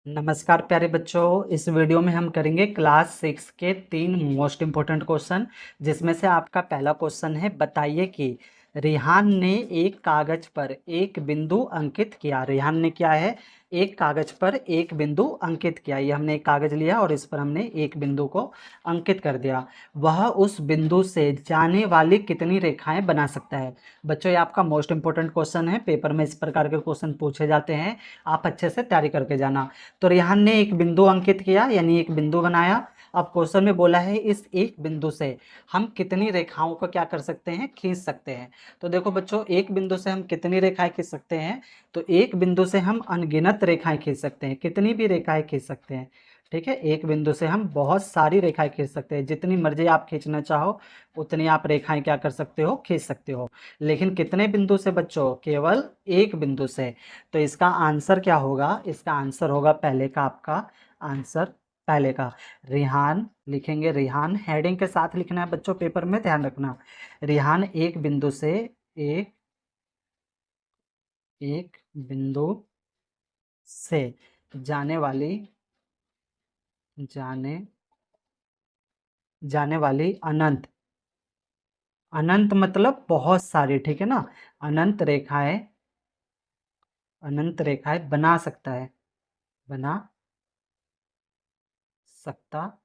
नमस्कार प्यारे बच्चों। इस वीडियो में हम करेंगे क्लास 6 के 3 मोस्ट इम्पोर्टेंट क्वेश्चन, जिसमें से आपका पहला क्वेश्चन है, बताइए कि रेहान ने एक कागज पर एक बिंदु अंकित किया। रेहान ने क्या है, एक कागज पर एक बिंदु अंकित किया। ये हमने एक कागज लिया और इस पर हमने एक बिंदु को अंकित कर दिया। वह उस बिंदु से जाने वाली कितनी रेखाएं बना सकता है। बच्चों, ये आपका मोस्ट इम्पोर्टेंट क्वेश्चन है। पेपर में इस प्रकार के क्वेश्चन पूछे जाते हैं, आप अच्छे से तैयारी करके जाना। तो रेहान ने एक बिंदु अंकित किया, यानी एक बिंदु बनाया। अब क्वेश्चन में बोला है इस एक बिंदु से हम कितनी रेखाओं को क्या कर सकते हैं, खींच सकते हैं। तो देखो बच्चों, एक बिंदु से हम कितनी रेखाएं खींच सकते हैं। तो एक बिंदु से हम अनगिनत रेखाएं खींच सकते हैं, कितनी भी रेखाएं खींच सकते हैं। ठीक है, एक बिंदु से हम बहुत सारी रेखाएं खींच सकते हैं, जितनी मर्जी आप खींचना चाहो उतनी आप रेखाएं क्या कर सकते हो, खींच सकते हो। लेकिन कितने बिंदु से बच्चों, केवल एक बिंदु से। तो इसका आंसर क्या होगा, इसका आंसर होगा पहले का, आपका आंसर पहले का रेहान लिखेंगे। रेहान हेडिंग के साथ लिखना है बच्चों, पेपर में ध्यान रखना। रेहान एक बिंदु से एक एक बिंदु से जाने वाली जाने जाने वाली अनंत अनंत मतलब बहुत सारी, ठीक है ना। अनंत रेखाएं अनंत रेखाएं बना सकता है, बना सकता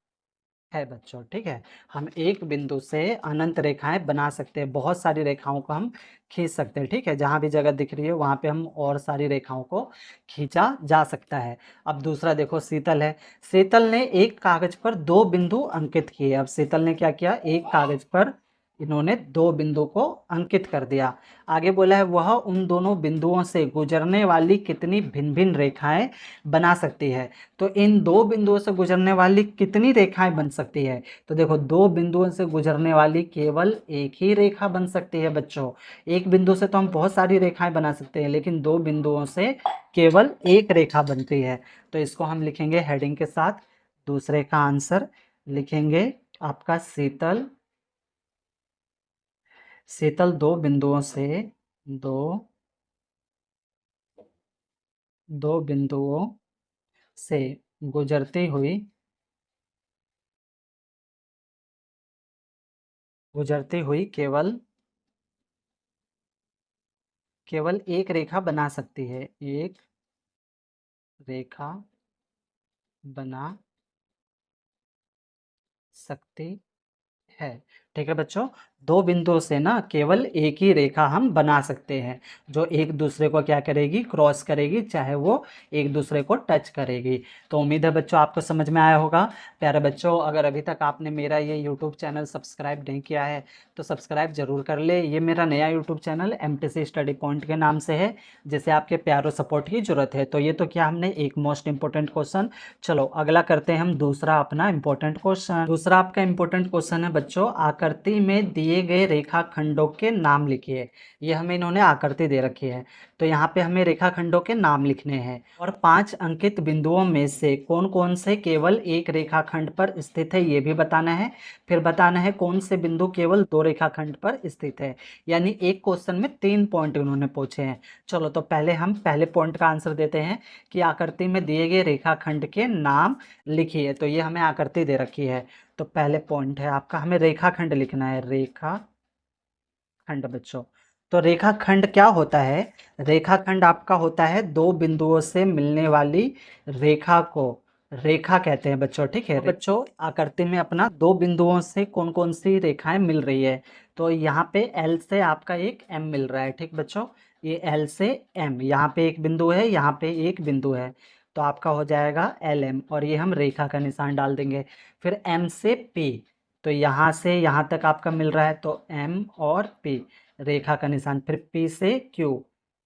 है बच्चों। ठीक है, हम एक बिंदु से अनंत रेखाएं बना सकते हैं, बहुत सारी रेखाओं को हम खींच सकते हैं। ठीक है, जहां भी जगह दिख रही है वहां पे हम और सारी रेखाओं को खींचा जा सकता है। अब दूसरा देखो, शीतल है। शीतल ने एक कागज पर दो बिंदु अंकित किए। अब शीतल ने क्या किया, एक कागज पर इन्होंने दो बिंदु को अंकित कर दिया। आगे बोला है वह उन दोनों बिंदुओं से गुजरने वाली कितनी भिन्न भिन्न रेखाएं बना सकती है। तो इन दो बिंदुओं से गुजरने वाली कितनी रेखाएं बन सकती है। तो देखो, दो बिंदुओं से गुजरने वाली केवल एक ही रेखा बन सकती है बच्चों। एक बिंदु से तो हम बहुत सारी रेखाएं बना सकते हैं, लेकिन दो बिंदुओं से केवल एक रेखा बनती है। तो इसको हम लिखेंगे हेडिंग के साथ। दूसरे का आंसर लिखेंगे आपका शीतल। शीतल दो बिंदुओं से दो दो बिंदुओं से गुजरती हुई केवल केवल एक रेखा बना सकती है, एक रेखा बना सकती है। ठीक है बच्चों, दो बिंदुओं से ना केवल एक ही रेखा हम बना सकते हैं, जो एक दूसरे को क्या करेगी, क्रॉस करेगी, चाहे वो एक दूसरे को टच करेगी। तो उम्मीद है बच्चों आपको समझ में आया होगा। प्यारे बच्चों, अगर अभी तक आपने मेरा ये यूट्यूब चैनल सब्सक्राइब नहीं किया है तो सब्सक्राइब जरूर कर ले। ये मेरा नया YouTube channel MTC study point के नाम से है, जिसे आपके प्यार और सपोर्ट की जरूरत है। तो ये तो क्या, हमने एक मोस्ट इंपॉर्टेंट क्वेश्चन। चलो अगला करते हैं हम दूसरा अपना इंपॉर्टेंट क्वेश्चन। दूसरा आपका इंपॉर्टेंट क्वेश्चन है बच्चों, आकृति में दिए गए रेखाखंडों के नाम लिखिए। ये हमें इन्होंने आकृति दे रखी है, तो यहाँ पे हमें रेखाखंडों के नाम लिखने हैं। और 5 अंकित बिंदुओं में से कौन कौन से केवल एक रेखाखंड पर स्थित है, ये भी बताना है। फिर बताना है कौन से बिंदु केवल दो रेखाखंड पर स्थित है। यानी एक क्वेश्चन में 3 पॉइंट उन्होंने पूछे हैं। चलो तो पहले हम पहले पॉइंट का आंसर देते हैं कि आकृति में दिए गए रेखाखंड के नाम लिखिए। तो ये हमें आकृति दे रखी है, तो पहले पॉइंट है आपका, हमें रेखाखंड लिखना है। रेखाखंड बच्चों, तो रेखाखंड क्या होता है, रेखाखंड आपका होता है दो बिंदुओं से मिलने वाली रेखा को रेखा कहते हैं बच्चों। ठीक है, तो बच्चों आकृति में अपना दो बिंदुओं से कौन कौन सी रेखाएं मिल रही है। तो यहाँ पे L से आपका एक M मिल रहा है। ठीक बच्चों, ये L से M, यहाँ पे एक बिंदु है, यहाँ पे एक बिंदु है, तो आपका हो जाएगा LM, और ये हम रेखा का निशान डाल देंगे। फिर M से P, तो यहाँ से यहाँ तक आपका मिल रहा है, तो M और P रेखा का निशान। फिर P से Q,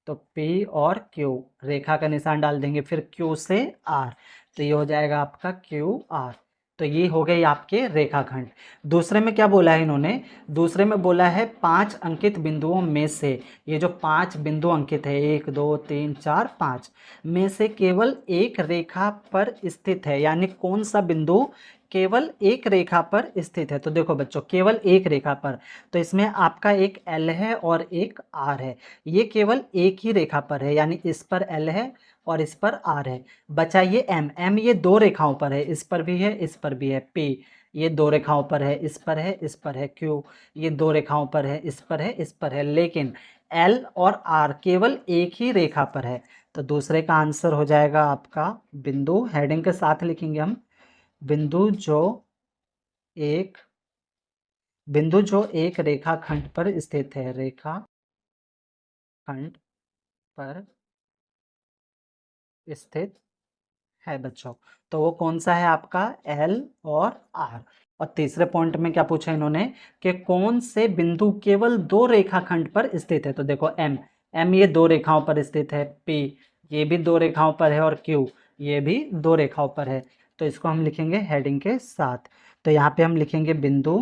तो P और Q रेखा का निशान डाल देंगे। फिर Q से R, तो ये हो जाएगा आपका QR। तो ये हो गए आपके रेखाखंड। दूसरे में क्या बोला है इन्होंने, दूसरे में बोला है 5 अंकित बिंदुओं में से, ये जो 5 बिंदु अंकित है, 1 2 3 4 5 में से केवल एक रेखा पर स्थित है। यानी कौन सा बिंदु केवल एक रेखा पर स्थित है। तो देखो बच्चों, केवल एक रेखा पर, तो इसमें आपका एक L है और एक R है। ये केवल एक ही रेखा पर है, यानी इस पर L है और इस पर आर है। बचा ये एम, एम ये दो रेखाओं पर है, इस पर भी है, इस पर भी है। पी ये दो रेखाओं पर है, इस पर है, इस पर है। क्यू ये दो रेखाओं पर है, इस पर है, इस पर है। लेकिन एल और आर केवल एक ही रेखा पर है। तो दूसरे का आंसर हो जाएगा आपका बिंदु, हेडिंग के साथ लिखेंगे हम, बिंदु जो एक बिंदु जो एक रेखाखंड पर स्थित है, रेखाखंड पर स्थित है बच्चों। तो वो कौन सा है आपका, एल और आर। और तीसरे पॉइंट में क्या पूछा इन्होंने कि कौन से बिंदु केवल दो रेखाखंड पर स्थित है। तो देखो एम, एम ये दो रेखाओं पर स्थित है। पी ये भी दो रेखाओं पर है। और क्यू ये भी दो रेखाओं पर है। तो इसको हम लिखेंगे हेडिंग के साथ। तो यहाँ पे हम लिखेंगे बिंदु,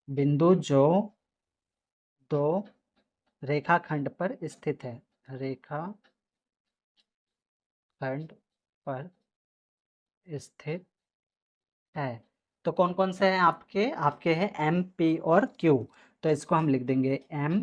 बिंदु जो दो रेखाखंड पर स्थित है, रेखाखंड पर स्थित है। तो कौन कौन से हैं आपके, आपके हैं एम, पी और क्यू। तो इसको हम लिख देंगे एम,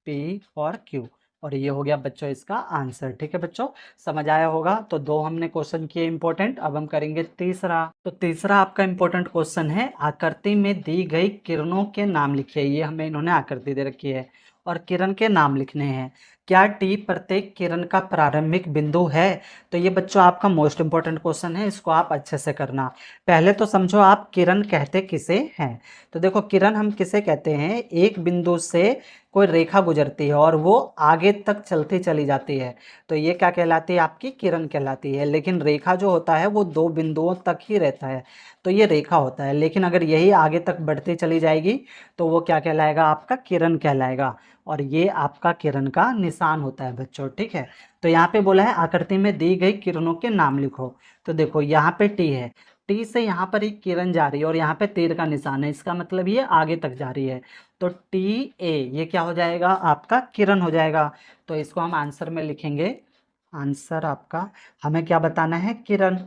पी और क्यू। और ये हो गया बच्चों इसका आंसर। ठीक है बच्चों, समझ आया होगा। तो दो हमने क्वेश्चन किए इंपॉर्टेंट। अब हम करेंगे तीसरा। तो तीसरा आपका इंपॉर्टेंट क्वेश्चन है, आकृति में दी गई किरणों के नाम लिखिए। ये हमें इन्होंने आकृति दे रखी है और किरण के नाम लिखने हैं। क्या टी प्रत्येक किरण का प्रारंभिक बिंदु है। तो ये बच्चों आपका मोस्ट इंपॉर्टेंट क्वेश्चन है, इसको आप अच्छे से करना। पहले तो समझो आप किरण कहते किसे हैं। तो देखो किरण हम किसे कहते हैं, एक बिंदु से कोई रेखा गुजरती है और वो आगे तक चलती चली जाती है, तो ये क्या कहलाती है, आपकी किरण कहलाती है। लेकिन रेखा जो होता है वो दो बिंदुओं तक ही रहता है, तो ये रेखा होता है। लेकिन अगर यही आगे तक बढ़ती चली जाएगी तो वो क्या कहलाएगा, आपका किरण कहलाएगा। और ये आपका किरण का निशान होता है बच्चों। ठीक है, तो यहाँ पे बोला है आकृति में दी गई किरणों के नाम लिखो। तो देखो यहाँ पे टी है, टी से यहाँ पर एक किरण जा रही है और यहाँ पे तीर का निशान है, इसका मतलब ये आगे तक जा रही है। तो टी ए ये क्या हो जाएगा, आपका किरण हो जाएगा। तो इसको हम आंसर में लिखेंगे, आंसर आपका हमें क्या बताना है, किरण।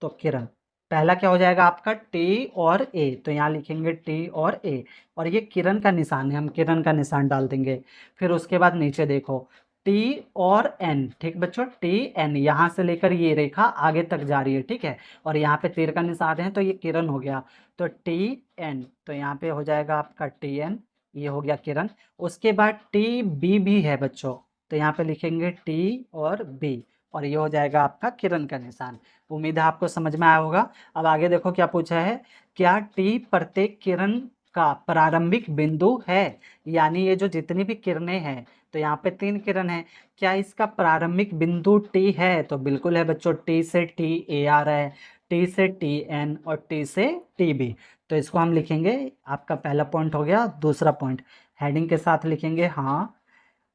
तो किरण पहला क्या हो जाएगा आपका, टी और ए। तो यहाँ लिखेंगे टी और ए, और ये किरण का निशान है, हम किरण का निशान डाल देंगे। फिर उसके बाद नीचे देखो टी और एन। ठीक बच्चों, टी एन यहाँ से लेकर ये रेखा आगे तक जा रही है। ठीक है, और यहाँ पे तीर का निशान है तो ये किरण हो गया। तो टी एन, तो यहाँ पे हो जाएगा आपका टी एन, ये हो गया किरण। उसके बाद टी बी भी है बच्चों, तो यहाँ पे लिखेंगे टी और बी, और ये हो जाएगा आपका किरण का निशान। उम्मीद है आपको समझ में आया होगा। अब आगे देखो क्या पूछा है, क्या टी प्रत्येक किरण का प्रारंभिक बिंदु है। यानी ये जो जितनी भी किरणें हैं, तो यहाँ पे तीन किरण है, क्या इसका प्रारंभिक बिंदु टी है। तो बिल्कुल है बच्चों, टी से टी ए आ रहा है, टी से टी एन और टी से टी बी। तो इसको हम लिखेंगे, आपका पहला पॉइंट हो गया। दूसरा पॉइंट हेडिंग के साथ लिखेंगे, हाँ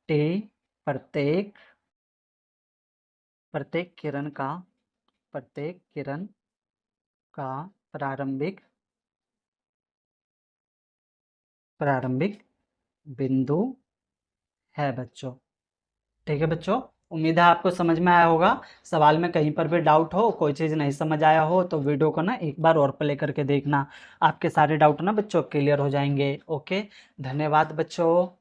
टी प्रत्येक प्रत्येक किरण का प्रत्येक किरण का प्रारंभिक प्रारंभिक बिंदु है बच्चों। ठीक है बच्चों, उम्मीद है आपको समझ में आया होगा। सवाल में कहीं पर भी डाउट हो, कोई चीज़ नहीं समझ आया हो, तो वीडियो को ना एक बार और प्ले करके देखना, आपके सारे डाउट ना बच्चों क्लियर हो जाएंगे। ओके, धन्यवाद बच्चों।